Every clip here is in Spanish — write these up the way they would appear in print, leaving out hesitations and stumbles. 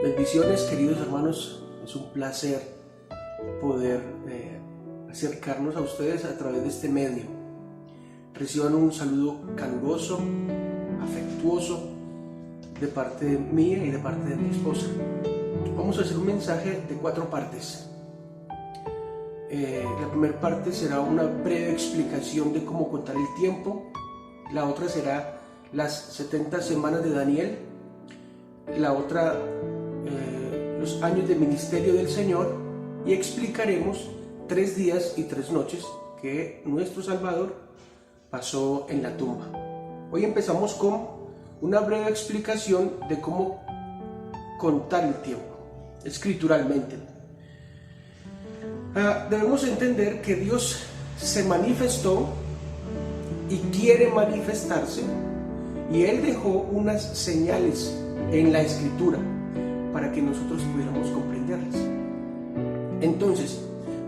Bendiciones, queridos hermanos. Es un placer poder acercarnos a ustedes a través de este medio. Reciban un saludo caluroso, afectuoso de parte mía y de parte de mi esposa. Vamos a hacer un mensaje de 4 partes. La primera parte será una breve explicación de cómo contar el tiempo. La otra será las 70 semanas de Daniel. La otra, los años de ministerio del Señor, y explicaremos 3 días y 3 noches que nuestro Salvador pasó en la tumba. Hoy empezamos con una breve explicación de cómo contar el tiempo, escrituralmente. Debemos entender que Dios se manifestó y quiere manifestarse, y Él dejó unas señales en la Escritura para que nosotros pudiéramos comprenderlas. Entonces,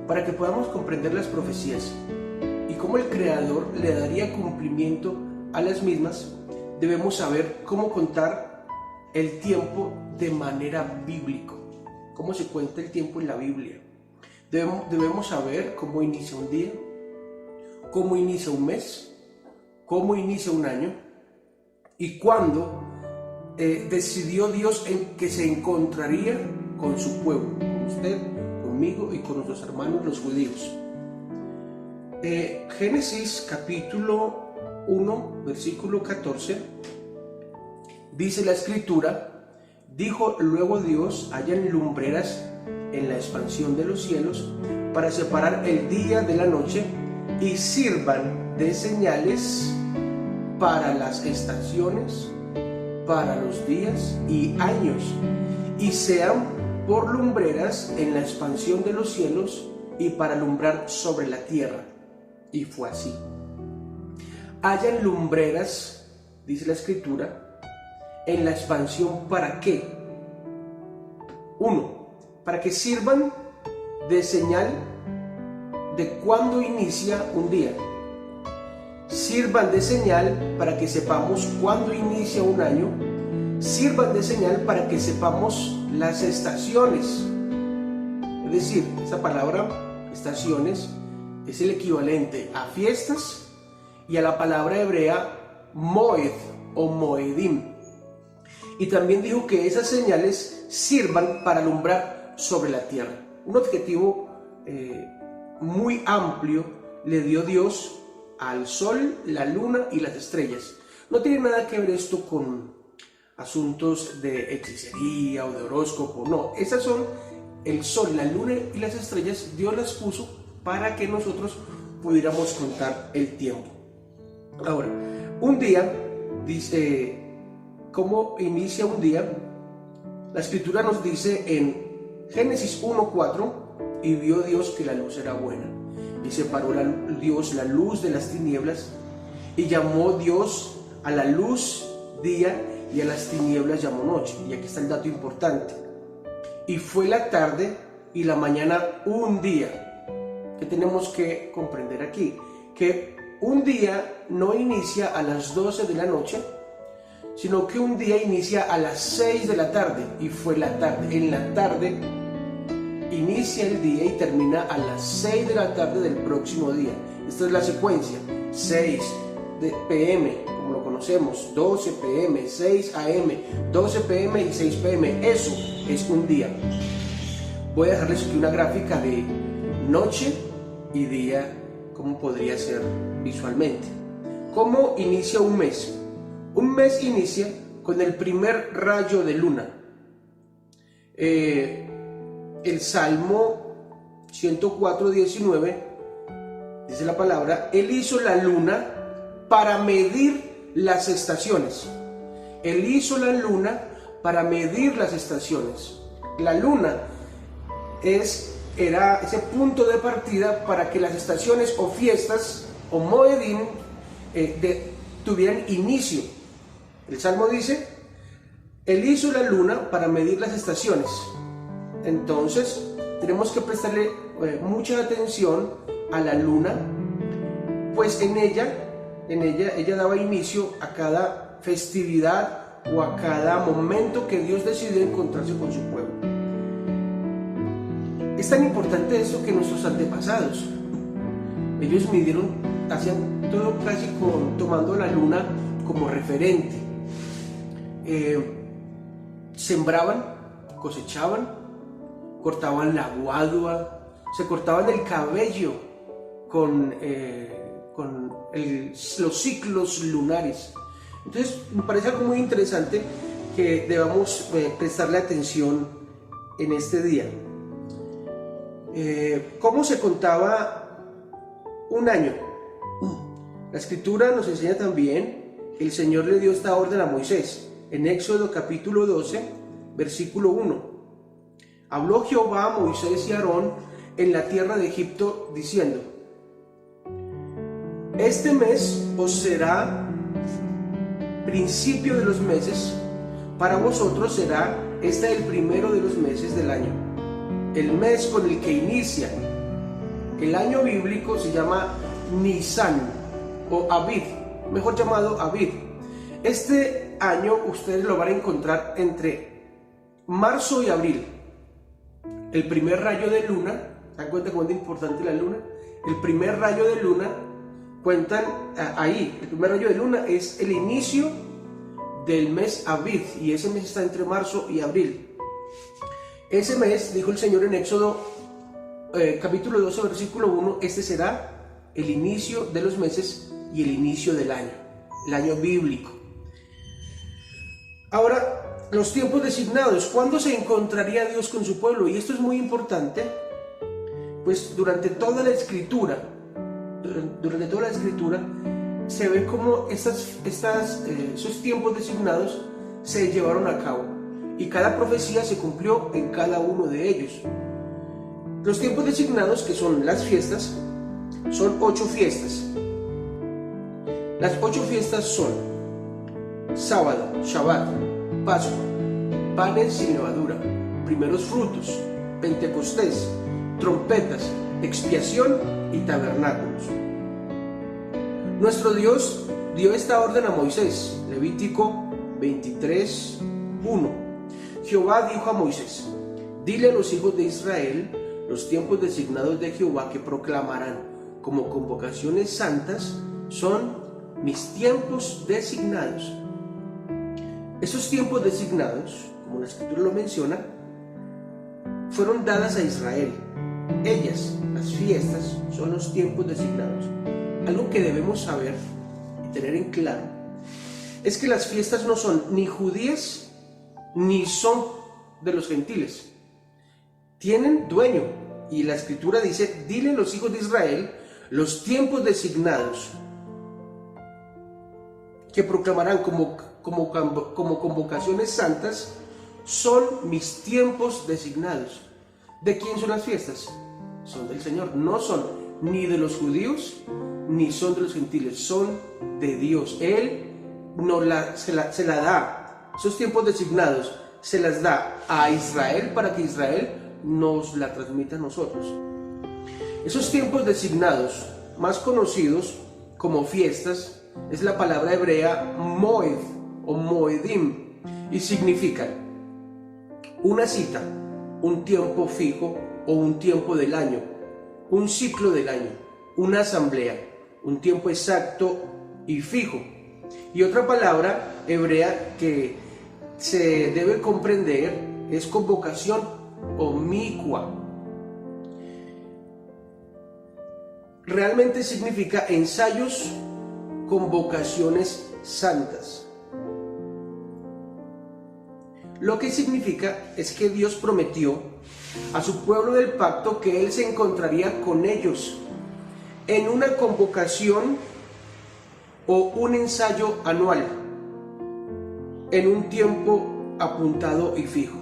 para que podamos comprender las profecías y cómo el Creador le daría cumplimiento a las mismas, debemos saber cómo contar el tiempo de manera bíblica, cómo se cuenta el tiempo en la Biblia. Debemos saber cómo inicia un día, cómo inicia un mes, cómo inicia un año y cuándo decidió Dios en que se encontraría con su pueblo, con usted, conmigo y con nuestros hermanos los judíos. Génesis capítulo 1, versículo 14, dice la Escritura: dijo luego Dios, hayan lumbreras en la expansión de los cielos para separar el día de la noche y sirvan de señales para las estaciones, para los días y años, y sean por lumbreras en la expansión de los cielos y para alumbrar sobre la tierra. Y fue así. Hayan lumbreras, dice la Escritura, en la expansión. ¿Para qué? 1. Para que sirvan de señal de cuándo inicia un día. Sirvan de señal para que sepamos cuándo inicia un año. Sirvan de señal para que sepamos las estaciones. Es decir, esa palabra estaciones es el equivalente a fiestas y a la palabra hebrea moed o moedim. Y también dijo que esas señales sirvan para alumbrar sobre la tierra. Un objetivo muy amplio le dio Dios al sol, la luna y las estrellas. No tiene nada que ver esto con asuntos de hechicería o de horóscopo, no. Esas son el sol, la luna y las estrellas. Dios las puso para que nosotros pudiéramos contar el tiempo. Ahora, un día, dice, ¿cómo inicia un día? La Escritura nos dice en Génesis 1:4: y vio Dios que la luz era buena, y separó Dios la luz de las tinieblas, y llamó Dios a la luz día, y a las tinieblas llamó noche. Y aquí está el dato importante: y fue la tarde y la mañana un día. ¿Qué tenemos que comprender aquí? Que un día no inicia a las 12 de la noche, sino que un día inicia a las 6 de la tarde, y fue la tarde. En la tarde inicia el día y termina a las 6 de la tarde del próximo día. Esta es la secuencia: 6 de PM, como lo conocemos, 12 PM, 6 AM, 12 PM y 6 PM. Eso es un día. Voy a dejarles aquí una gráfica de noche y día, como podría ser visualmente. ¿Cómo inicia un mes? Un mes inicia con el primer rayo de luna. El Salmo 104:19 dice la palabra: Él hizo la luna para medir las estaciones. Él hizo la luna para medir las estaciones. La luna era ese punto de partida para que las estaciones o fiestas o moedim tuvieran inicio. El Salmo dice: Él hizo la luna para medir las estaciones. Entonces tenemos que prestarle mucha atención a la luna, pues ella daba inicio a cada festividad o a cada momento que Dios decidió encontrarse con su pueblo. Es tan importante esto que nuestros antepasados, ellos hacían todo casi tomando la luna como referente. Sembraban, cosechaban, cortaban la guadua, se cortaban el cabello con los ciclos lunares. Entonces me parece algo muy interesante que debamos prestarle atención en este día. ¿Cómo se contaba un año? La escritura nos enseña también que el Señor le dio esta orden a Moisés en Éxodo capítulo 12 versículo 1. Habló Jehová a Moisés y a Aarón en la tierra de Egipto diciendo: este mes os será principio de los meses, para vosotros será el primero de los meses del año. El mes con el que inicia el año bíblico se llama Nisan o Abib, mejor llamado Abib. Este año ustedes lo van a encontrar entre marzo y abril. El primer rayo de luna, ¿se dan cuenta cuánto es importante la luna? El primer rayo de luna, cuentan ahí, el primer rayo de luna es el inicio del mes Abib, y ese mes está entre marzo y abril. Ese mes, dijo el Señor en Éxodo capítulo 12 versículo 1, este será el inicio de los meses y el inicio del año, el año bíblico. Ahora, los tiempos designados, ¿cuándo se encontraría Dios con su pueblo? Y esto es muy importante, pues durante toda la escritura se ve cómo esos tiempos designados se llevaron a cabo y cada profecía se cumplió en cada uno de ellos. Los tiempos designados, que son las fiestas, son 8 fiestas. Las 8 fiestas son sábado, Shabbat, Pascua, panes sin levadura, primeros frutos, Pentecostés, trompetas, expiación y tabernáculos. Nuestro Dios dio esta orden a Moisés, Levítico 23:1. Jehová dijo a Moisés: dile a los hijos de Israel los tiempos designados de Jehová que proclamarán como convocaciones santas son mis tiempos designados. Esos tiempos designados, como la escritura lo menciona, fueron dadas a Israel. Ellas, las fiestas, son los tiempos designados. Algo que debemos saber y tener en claro es que las fiestas no son ni judías ni son de los gentiles. Tienen dueño, y la escritura dice: dile a los hijos de Israel los tiempos designados que proclamarán como convocaciones santas son mis tiempos designados. ¿De quién son las fiestas? Son del Señor. No son ni de los judíos ni son de los gentiles, son de Dios. Él se la da, esos tiempos designados se las da a Israel para que Israel nos la transmita a nosotros. Esos tiempos designados, más conocidos como fiestas, es la palabra hebrea moed o moedim, y significan una cita, un tiempo fijo o un tiempo del año, un ciclo del año, una asamblea, un tiempo exacto y fijo. Y otra palabra hebrea que se debe comprender es convocación o mikwa. Realmente significa ensayos, convocaciones santas. Lo que significa es que Dios prometió a su pueblo del pacto que Él se encontraría con ellos en una convocación o un ensayo anual, en un tiempo apuntado y fijo.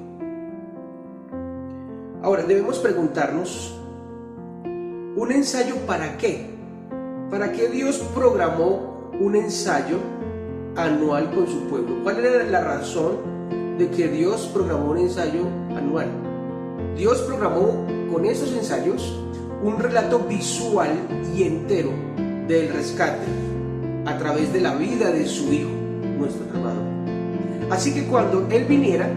Ahora debemos preguntarnos, ¿un ensayo para qué? ¿Para qué Dios programó un ensayo anual con su pueblo? ¿Cuál era la razón de que Dios programó un ensayo anual? Dios programó con esos ensayos un relato visual y entero del rescate a través de la vida de su Hijo, nuestro Salvador. Así que cuando Él viniera,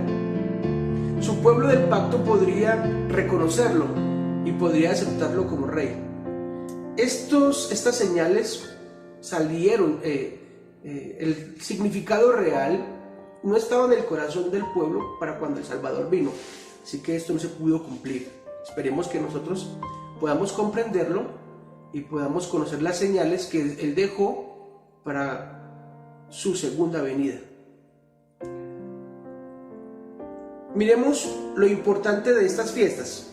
su pueblo del pacto podría reconocerlo y podría aceptarlo como rey. Estas señales salieron, el significado real no estaba en el corazón del pueblo para cuando el Salvador vino, así que esto no se pudo cumplir. Esperemos que nosotros podamos comprenderlo y podamos conocer las señales que Él dejó para su segunda venida. Miremos lo importante de estas fiestas.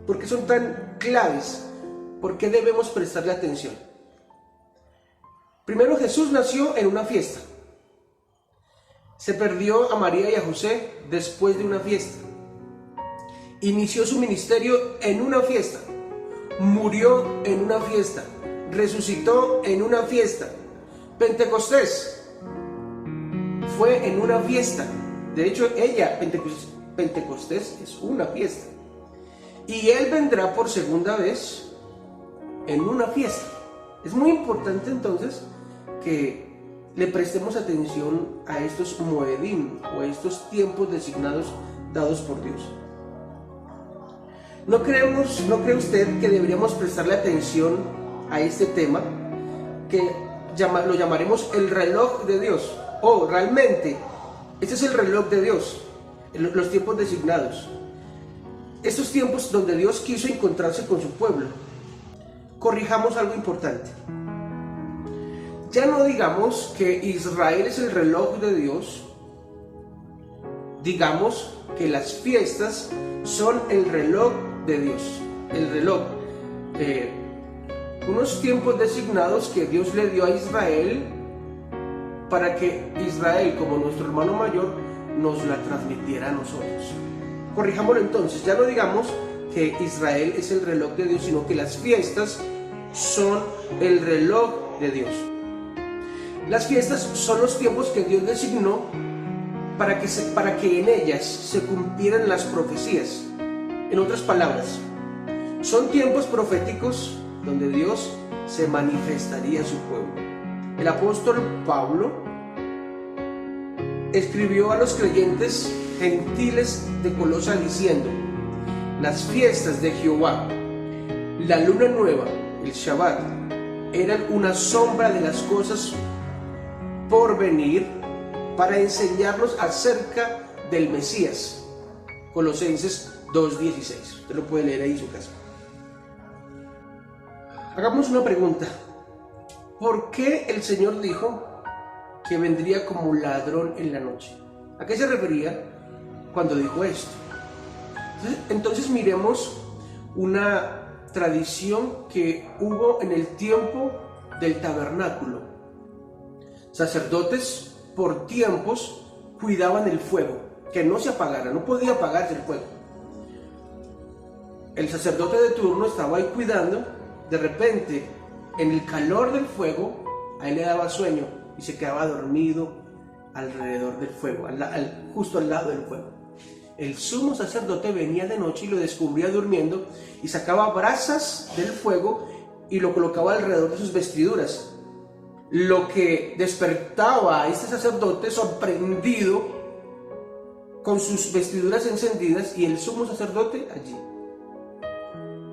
¿Por qué son tan claves? ¿Por qué debemos prestarle atención? Primero, Jesús nació en una fiesta. Se perdió a María y a José después de una fiesta. Inició su ministerio en una fiesta. Murió en una fiesta. Resucitó en una fiesta. Pentecostés fue en una fiesta. De hecho, Pentecostés es una fiesta. Y Él vendrá por segunda vez en una fiesta. Es muy importante entonces que le prestemos atención a estos moedim o a estos tiempos designados dados por Dios. ¿No cree usted que deberíamos prestarle atención a este tema que lo llamaremos el reloj de Dios? O realmente, este es el reloj de Dios, los tiempos designados. Estos tiempos donde Dios quiso encontrarse con su pueblo. Corrijamos algo importante. Ya no digamos que Israel es el reloj de Dios. Digamos que las fiestas son el reloj de Dios. El reloj. Unos tiempos designados que Dios le dio a Israel para que Israel, como nuestro hermano mayor, nos la transmitiera a nosotros. Corrijámoslo entonces. Ya no digamos que Israel es el reloj de Dios, sino que las fiestas son el reloj de Dios. Las fiestas son los tiempos que Dios designó para que en ellas se cumplieran las profecías. En otras palabras, son tiempos proféticos donde Dios se manifestaría a su pueblo. El apóstol Pablo escribió a los creyentes gentiles de Colosas diciendo: las fiestas de Jehová, la luna nueva, el Shabbat, eran una sombra de las cosas por venir para enseñarnos acerca del Mesías. Colosenses 2:16. Usted lo puede leer ahí en su casa. Hagamos una pregunta. ¿Por qué el Señor dijo que vendría como ladrón en la noche? ¿A qué se refería cuando dijo esto? Entonces miremos una tradición que hubo en el tiempo del tabernáculo. Sacerdotes por tiempos cuidaban el fuego, que no se apagara, no podía apagarse el fuego. El sacerdote de turno estaba ahí cuidando. De repente, en el calor del fuego, a él le daba sueño y se quedaba dormido alrededor del fuego, justo al lado del fuego. El sumo sacerdote venía de noche y lo descubría durmiendo y sacaba brasas del fuego y lo colocaba alrededor de sus vestiduras, lo que despertaba a este sacerdote sorprendido con sus vestiduras encendidas y el sumo sacerdote allí.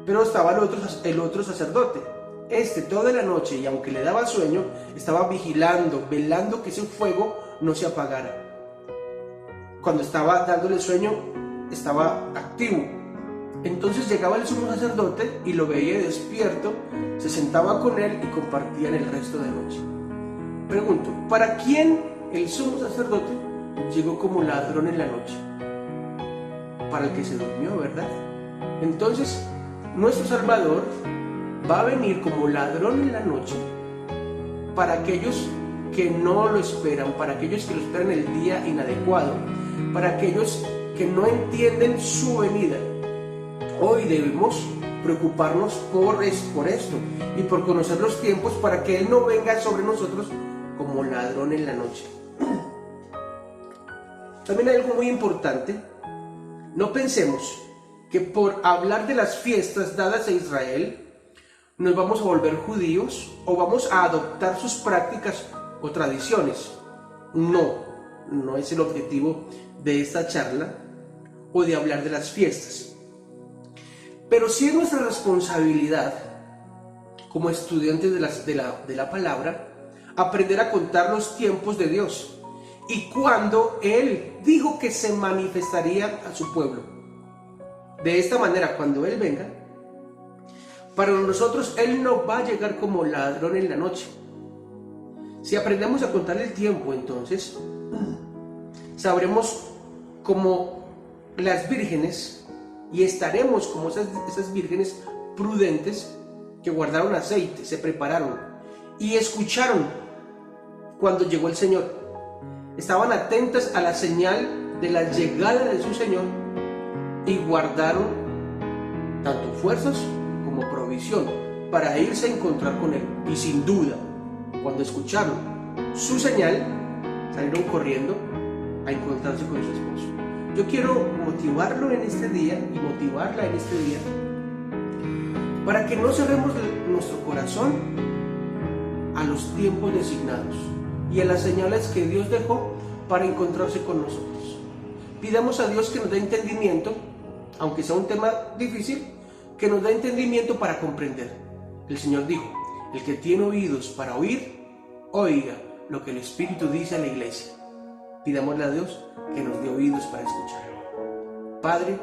Pero estaba el otro sacerdote. Toda la noche, y aunque le daba sueño, estaba vigilando, velando que ese fuego no se apagara. Cuando estaba dándole sueño, estaba activo. Entonces llegaba el sumo sacerdote y lo veía despierto, se sentaba con él y compartían el resto de noche. Pregunto, ¿para quién el sumo sacerdote llegó como ladrón en la noche? Para el que se durmió, ¿verdad? Entonces, nuestro Salvador va a venir como ladrón en la noche para aquellos que no lo esperan, para aquellos que lo esperan el día inadecuado, para aquellos que no entienden su venida. Hoy debemos preocuparnos por esto y por conocer los tiempos para que Él no venga sobre nosotros como ladrón en la noche. También hay algo muy importante. No pensemos que por hablar de las fiestas dadas a Israel nos vamos a volver judíos o vamos a adoptar sus prácticas o tradiciones. No. no es el objetivo de esta charla o de hablar de las fiestas. Pero sí es nuestra responsabilidad como estudiantes de la palabra aprender a contar los tiempos de Dios y cuando Él dijo que se manifestaría a su pueblo. De esta manera, cuando Él venga, para nosotros Él no va a llegar como ladrón en la noche. Si aprendemos a contar el tiempo, entonces sabremos como las vírgenes y estaremos como esas vírgenes prudentes que guardaron aceite, se prepararon y escucharon cuando llegó el Señor. Estaban atentas a la señal de la llegada de su Señor y guardaron tanto fuerzas como provisión para irse a encontrar con Él. Y sin duda, cuando escucharon su señal, salieron corriendo a encontrarse con su esposo. Yo quiero motivarlo en este día y motivarla en este día para que no cerremos nuestro corazón a los tiempos designados y a las señales que Dios dejó para encontrarse con nosotros. Pidamos a Dios que nos dé entendimiento, aunque sea un tema difícil, que nos dé entendimiento para comprender. El Señor dijo: el que tiene oídos para oír, oiga lo que el Espíritu dice a la iglesia. Pidámosle a Dios que nos dé oídos para escuchar. Padre,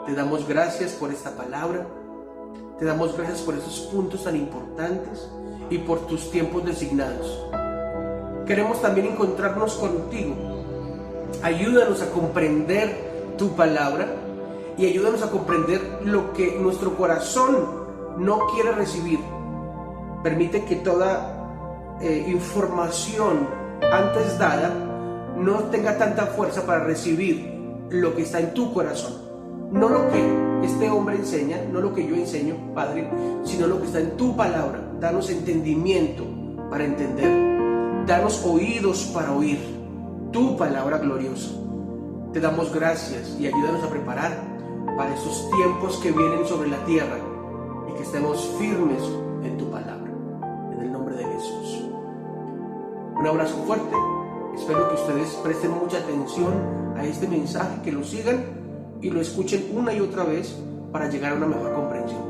te damos gracias por esta palabra, te damos gracias por esos puntos tan importantes y por tus tiempos designados. Queremos también encontrarnos contigo. Ayúdanos a comprender tu palabra y ayúdanos a comprender lo que nuestro corazón no quiere recibir. Permite que toda información antes dada no tenga tanta fuerza para recibir lo que está en tu corazón. No lo que este hombre enseña, no lo que yo enseño, Padre, sino lo que está en tu palabra. Danos entendimiento para entender. Danos oídos para oír tu palabra gloriosa. Te damos gracias y ayúdanos a preparar para esos tiempos que vienen sobre la tierra y que estemos firmes en tu palabra. En el nombre de Jesús. Un abrazo fuerte. Espero que ustedes presten mucha atención a este mensaje, que lo sigan y lo escuchen una y otra vez para llegar a una mejor comprensión.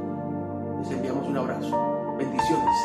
Les enviamos un abrazo. Bendiciones.